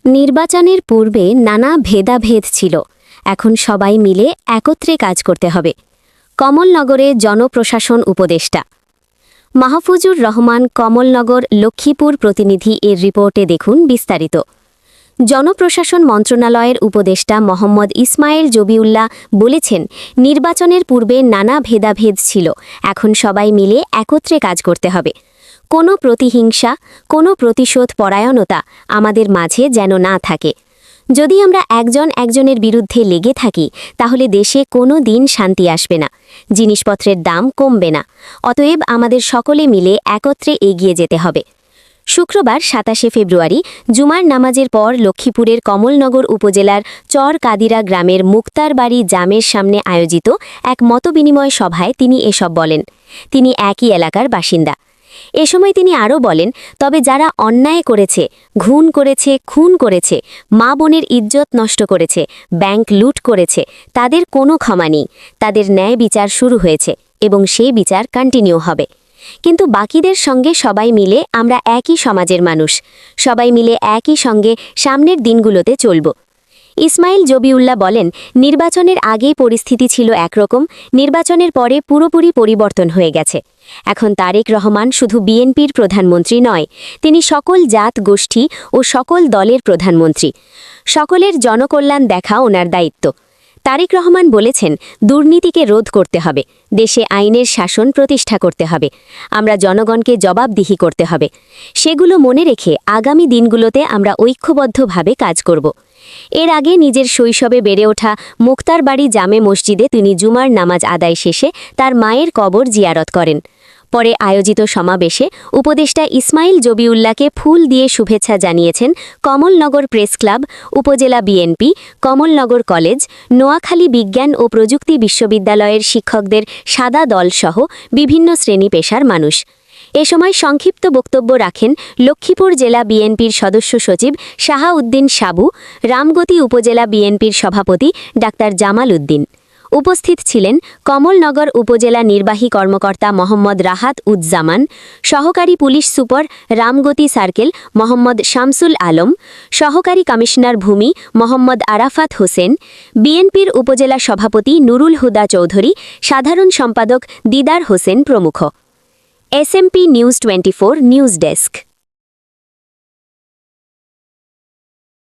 নির্বাচনের পূর্বে নানা ভেদাভেদ ছিল। এখন সবাই মিলে একত্রে কাজ করতে হবে। কমলনগরে জনপ্রশাসন উপদেষ্টা মাহফুজুর রহমান, কমলনগর, লক্ষ্মীপুর প্রতিনিধি এর রিপোর্টে দেখুন বিস্তারিত। জনপ্রশাসন মন্ত্রণালয়ের উপদেষ্টা মোহাম্মদ ইসমাইল জবিউল্লাহ বলেছেন, নির্বাচনের পূর্বে নানা ভেদাভেদ ছিল, এখন সবাই মিলে একত্রে কাজ করতে হবে। কোনো প্রতিহিংসা, কোনো প্রতিশোধ পরায়ণতা আমাদের মাঝে যেন না থাকে। যদি আমরা একজন একজনের বিরুদ্ধে লেগে থাকি, তাহলে দেশে কোনো দিন শান্তি আসবে না, জিনিসপত্রের দাম কমবে না। অতএব আমাদের সকলে মিলে একত্রে এগিয়ে যেতে হবে। শুক্রবার ২৭শে ফেব্রুয়ারি জুমার নামাজের পর লক্ষ্মীপুরের কমলনগর উপজেলার চর কাদিরা গ্রামের মুক্তারবাড়ি জামের সামনে আয়োজিত এক মতবিনিময় সভায় তিনি এসব বলেন। তিনি একই এলাকার বাসিন্দা। এ সময় তিনি আরও বলেন, তবে যারা অন্যায় করেছে, ঘুণ করেছে, খুন করেছে, মা বোনের ইজ্জত নষ্ট করেছে, ব্যাংক লুট করেছে, তাদের কোনো ক্ষমা নেই। তাদের ন্যায় বিচার শুরু হয়েছে এবং সেই বিচার কন্টিনিউ হবে। কিন্তু বাকিদের সঙ্গে সবাই মিলে আমরা একই সমাজের মানুষ, সবাই মিলে একই সঙ্গে সামনের দিনগুলোতে চলব। ইসমাইল জবিউল্লাহ বলেন, নির্বাচনের আগেই পরিস্থিতি ছিল একরকম, নির্বাচনের পরে পুরোপুরি পরিবর্তন হয়ে গেছে। এখন তারেক রহমান শুধু বিএনপির প্রধানমন্ত্রী নয়, তিনি সকল জাত গোষ্ঠী ও সকল দলের প্রধানমন্ত্রী। সকলের জনকল্যাণ দেখা ওনার দায়িত্ব। তারেক রহমান বলেছেন, দুর্নীতিকে রোধ করতে হবে, দেশে আইনের শাসন প্রতিষ্ঠা করতে হবে, আমরা জনগণকে জবাবদিহি করতে হবে। সেগুলো মনে রেখে আগামী দিনগুলোতে আমরা ঐক্যবদ্ধভাবে কাজ করব। এর আগে নিজের শৈশবে বেড়ে ওঠা মুক্তারবাড়ি জামে মসজিদে তিনি জুমার নামাজ আদায় শেষে তার মায়ের কবর জিয়ারত করেন। পরে আয়োজিত সমাবেশে উপদেষ্টা ইসমাইল জবিউল্লাহকে ফুল দিয়ে শুভেচ্ছা জানিয়েছেন কমলনগর প্রেস ক্লাব, উপজেলা বিএনপি, কমলনগর কলেজ, নোয়াখালী বিজ্ঞান ও প্রযুক্তি বিশ্ববিদ্যালয়ের শিক্ষকদের সাদা দলসহ বিভিন্ন শ্রেণী পেশার মানুষ। এ সময় সংক্ষিপ্ত বক্তব্য রাখেন লক্ষ্মীপুর জেলা বিএনপির সদস্য সচিব শাহাউদ্দিন সাবু, রামগতি উপজেলা বিএনপির সভাপতি ডাক্তার জামাল উদ্দিন। উপস্থিত ছিলেন কমলনগর উপজেলা নির্বাহী কর্মকর্তা মোহাম্মদ রাহাত উজ্জামান, সহকারী police super Ramgati circle Mohammad Shamsul Alam, সহকারী কমিশনার ভূমি মোহাম্মদ আরাফাত হোসেন, বিএনপির উপজেলা সভাপতি নুরুল হুদা চৌধুরী, সাধারণ সম্পাদক দিদার হোসেন প্রমুখ। SMP news 24 news desk.